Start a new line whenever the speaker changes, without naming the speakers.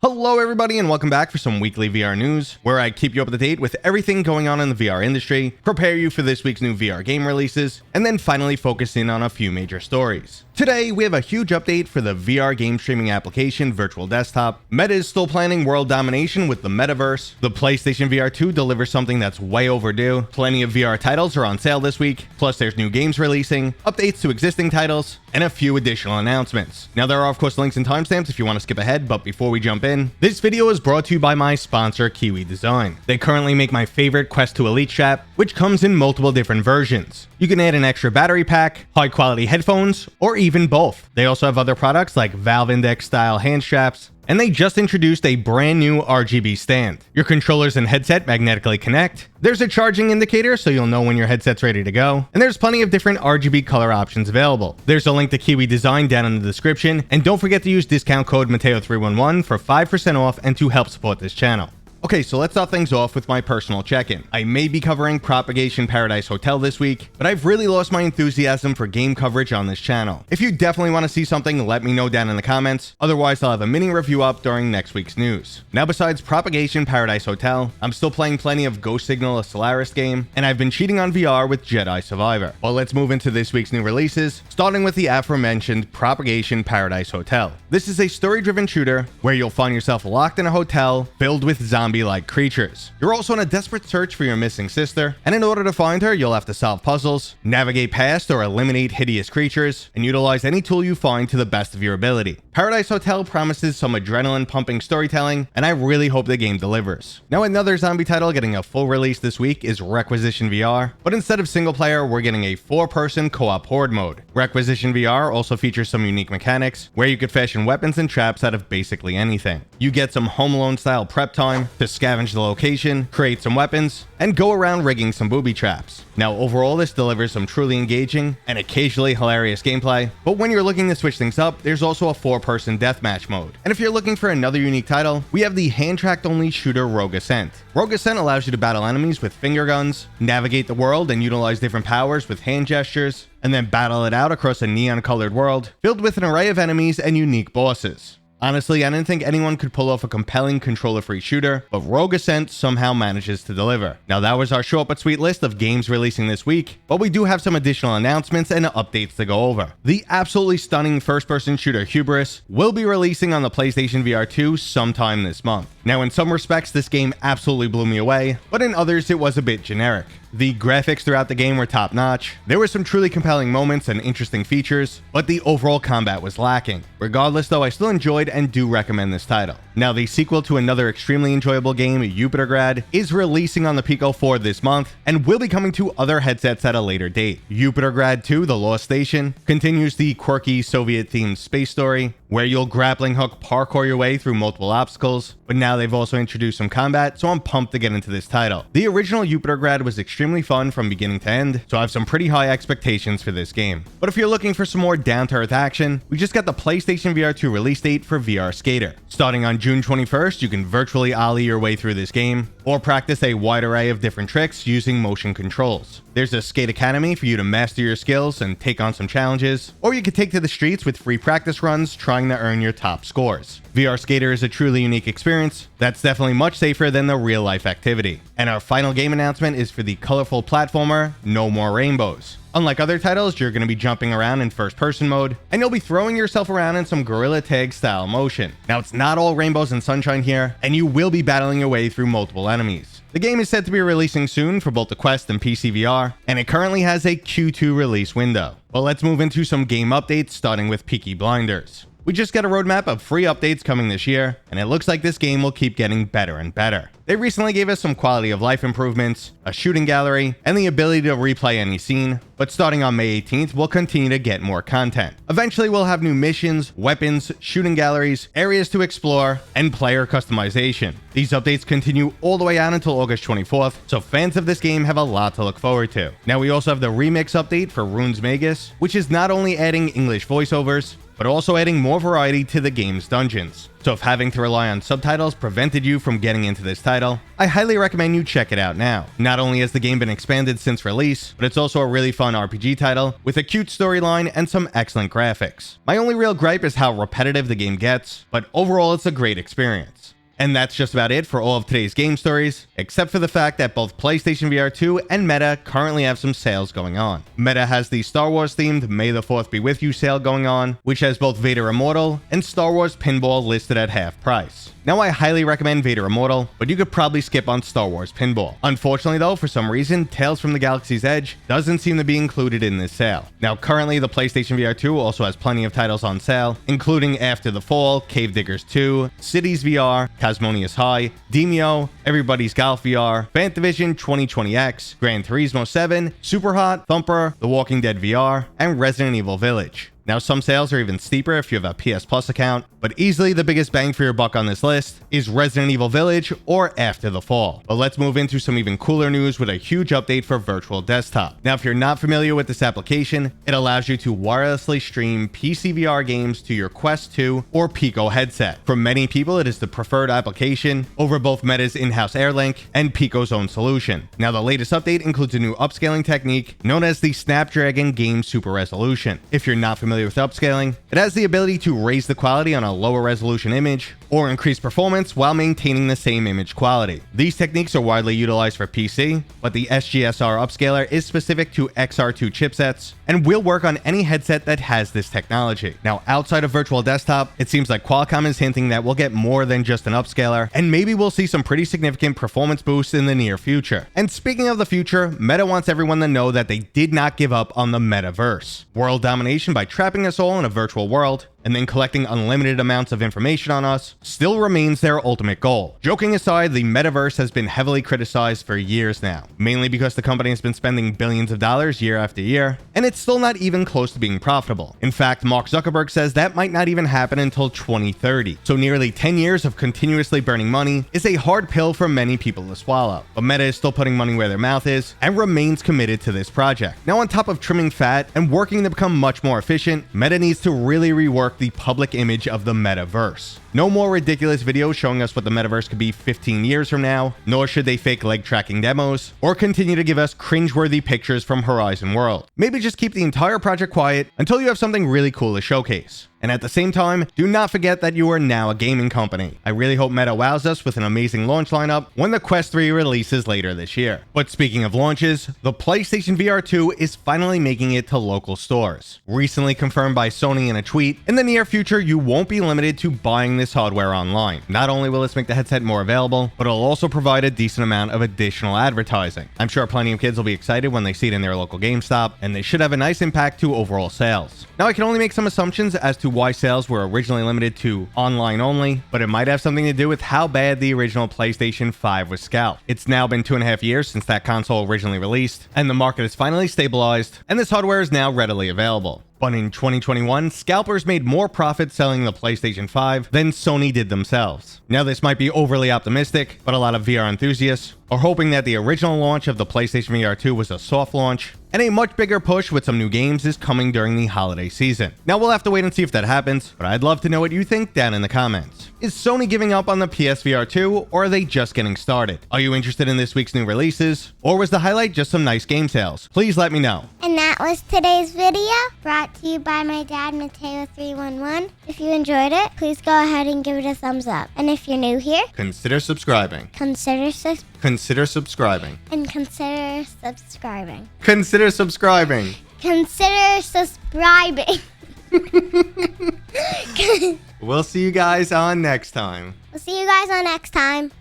Hello everybody and welcome back for some weekly VR news, where I keep you up to date with everything going on in the VR industry, prepare you for this week's new VR game releases, and then finally focus in on a few major stories. Today, we have a huge update for the VR game streaming application Virtual Desktop. Meta is still planning world domination with the Metaverse. The PlayStation VR 2 delivers something that's way overdue. Plenty of VR titles are on sale this week, plus there's new games releasing, updates to existing titles, and a few additional announcements. Now there are of course links and timestamps if you want to skip ahead, but before we jump in, this video is brought to you by my sponsor Kiwi Design. They currently make my favorite Quest 2 Elite strap, which comes in multiple different versions. You can add an extra battery pack, high quality headphones, or even both. They also have other products like Valve Index style hand straps, and they just introduced a brand new RGB stand. Your controllers and headset magnetically connect. There's a charging indicator so you'll know when your headset's ready to go, and there's plenty of different RGB color options available. There's a link to Kiwi Design down in the description, and don't forget to use discount code Mateo311 for 5% off and to help support this channel. Okay, so let's start things off with my personal check-in. I may be covering Propagation Paradise Hotel this week, but I've really lost my enthusiasm for game coverage on this channel. If you definitely want to see something, let me know down in the comments. Otherwise, I'll have a mini review up during next week's news. Now, besides Propagation Paradise Hotel, I'm still playing plenty of Ghost Signal, a Solaris game, and I've been cheating on VR with Jedi Survivor. Well, let's move into this week's new releases, starting with the aforementioned Propagation Paradise Hotel. This is a story-driven shooter where you'll find yourself locked in a hotel filled with zombie-like creatures. You're also on a desperate search for your missing sister, and in order to find her, you'll have to solve puzzles, navigate past or eliminate hideous creatures, and utilize any tool you find to the best of your ability. Paradise Hotel promises some adrenaline-pumping storytelling, and I really hope the game delivers. Now, another zombie title getting a full release this week is Requisition VR, but instead of single player, we're getting a 4-person co-op horde mode. Requisition VR also features some unique mechanics, where you could fashion weapons and traps out of basically anything. You get some Home Alone-style prep time to scavenge the location, create some weapons, and go around rigging some booby traps. Now, overall, this delivers some truly engaging and occasionally hilarious gameplay, but when you're looking to switch things up, there's also a 4-person deathmatch mode. And if you're looking for another unique title, we have the hand-tracked only shooter Rogue Ascent. Rogue Ascent allows you to battle enemies with finger guns, navigate the world and utilize different powers with hand gestures, and then battle it out across a neon-colored world filled with an array of enemies and unique bosses. Honestly, I didn't think anyone could pull off a compelling controller-free shooter, but Rogue Ascent somehow manages to deliver. Now, that was our short but sweet list of games releasing this week, but we do have some additional announcements and updates to go over. The absolutely stunning first-person shooter Hubris will be releasing on the PlayStation VR 2 sometime this month. Now, in some respects, this game absolutely blew me away, but in others, it was a bit generic. The graphics throughout the game were top-notch. There were some truly compelling moments and interesting features, but the overall combat was lacking. Regardless, though, I still enjoyed and do recommend this title. Now, the sequel to another extremely enjoyable game, Yupitergrad, is releasing on the Pico 4 this month and will be coming to other headsets at a later date. Yupitergrad 2, The Lost Station, continues the quirky Soviet-themed space story, where you'll grappling hook parkour your way through multiple obstacles, but now they've also introduced some combat, so I'm pumped to get into this title. The original Yupitergrad was extremely fun from beginning to end, so I have some pretty high expectations for this game. But if you're looking for some more down-to-earth action, we just got the PlayStation VR 2 release date for VR Skater. Starting on June 21st, you can virtually ollie your way through this game, or practice a wide array of different tricks using motion controls. There's a skate academy for you to master your skills and take on some challenges, or you could take to the streets with free practice runs trying to earn your top scores. VR Skater is a truly unique experience that's definitely much safer than the real-life activity. And our final game announcement is for the colorful platformer No More Rainbows. Unlike other titles, you're going to be jumping around in first-person mode, and you'll be throwing yourself around in some gorilla tag style motion. Now, it's not all rainbows and sunshine here, and you will be battling your way through multiple enemies. The game is set to be releasing soon for both the Quest and PCVR, and it currently has a Q2 release window. Well, let's move into some game updates, starting with Peaky Blinders. We just got a roadmap of free updates coming this year, and it looks like this game will keep getting better and better. They recently gave us some quality of life improvements, a shooting gallery, and the ability to replay any scene, but starting on May 18th, we'll continue to get more content. Eventually, we'll have new missions, weapons, shooting galleries, areas to explore, and player customization. These updates continue all the way out until August 24th, so fans of this game have a lot to look forward to. Now, we also have the remix update for Rune's Magus, which is not only adding English voiceovers, but also adding more variety to the game's dungeons. So if having to rely on subtitles prevented you from getting into this title, I highly recommend you check it out now. Not only has the game been expanded since release, but it's also a really fun RPG title with a cute storyline and some excellent graphics. My only real gripe is how repetitive the game gets, but overall it's a great experience. And that's just about it for all of today's game stories, except for the fact that both PlayStation VR 2 and Meta currently have some sales going on. Meta has the Star Wars themed May the 4th Be With You sale going on, which has both Vader Immortal and Star Wars Pinball listed at half price. Now I highly recommend Vader Immortal, but you could probably skip on Star Wars Pinball. Unfortunately though, for some reason, Tales from the Galaxy's Edge doesn't seem to be included in this sale. Now currently the PlayStation VR 2 also has plenty of titles on sale, including After the Fall, Cave Diggers 2, Cities VR, Tasmania's High, Demio, Everybody's Golf VR, Fantavision 2020X, Gran Turismo 7, Superhot, Thumper, The Walking Dead VR, and Resident Evil Village. Now some sales are even steeper if you have a PS Plus account, but easily the biggest bang for your buck on this list is Resident Evil Village or After the Fall. But let's move into some even cooler news with a huge update for Virtual Desktop. Now if you're not familiar with this application, it allows you to wirelessly stream PCVR games to your Quest 2 or Pico headset. For many people, it is the preferred application over both Meta's in-house AirLink and Pico's own solution. Now the latest update includes a new upscaling technique known as the Snapdragon Game Super Resolution. If you're not familiar with upscaling, it has the ability to raise the quality on a lower resolution image or increase performance while maintaining the same image quality. These techniques are widely utilized for PC, but the SGSR upscaler is specific to XR2 chipsets and will work on any headset that has this technology. Now outside of Virtual Desktop, it seems like Qualcomm is hinting that we'll get more than just an upscaler, and maybe we'll see some pretty significant performance boosts in the near future. And speaking of the future, Meta wants everyone to know that they did not give up on the Metaverse. World domination by trapping us all in a virtual world and then collecting unlimited amounts of information on us still remains their ultimate goal. Joking aside, the Metaverse has been heavily criticized for years now, mainly because the company has been spending billions of dollars year after year, and it's still not even close to being profitable. In fact, Mark Zuckerberg says that might not even happen until 2030. So nearly 10 years of continuously burning money is a hard pill for many people to swallow. But Meta is still putting money where their mouth is and remains committed to this project. Now on top of trimming fat and working to become much more efficient, Meta needs to really rework the public image of the Metaverse. No more ridiculous videos showing us what the Metaverse could be 15 years from now, nor should they fake leg tracking demos, or continue to give us cringeworthy pictures from Horizon World. Maybe just keep the entire project quiet until you have something really cool to showcase. And at the same time, do not forget that you are now a gaming company. I really hope Meta wows us with an amazing launch lineup when the Quest 3 releases later this year. But speaking of launches, the PlayStation VR 2 is finally making it to local stores. Recently confirmed by Sony in a tweet, in the near future you won't be limited to buying this hardware online. Not only will this make the headset more available, but it'll also provide a decent amount of additional advertising. I'm sure plenty of kids will be excited when they see it in their local GameStop, and they should have a nice impact to overall sales. Now I can only make some assumptions as to why sales were originally limited to online only, but it might have something to do with how bad the original PlayStation 5 was scalped. It's now been 2.5 years since that console originally released, and the market has finally stabilized, and this hardware is now readily available. But in 2021, scalpers made more profit selling the PlayStation 5 than Sony did themselves. Now this might be overly optimistic, but a lot of VR enthusiasts are hoping that the original launch of the PlayStation VR 2 was a soft launch, and a much bigger push with some new games is coming during the holiday season. Now we'll have to wait and see if that happens, but I'd love to know what you think down in the comments. Is Sony giving up on the PSVR 2, or are they just getting started? Are you interested in this week's new releases, or was the highlight just some nice game sales? Please let me know.
And that was today's video, brought to you by my dad, Mateo311. If you enjoyed it, please go ahead and give it a thumbs up. And if you're new here,
Consider subscribing.
consider subscribing.
Consider subscribing.
And consider subscribing.
Consider subscribing.
Consider subscribing.
We'll see you guys on next time.
We'll see you guys on next time.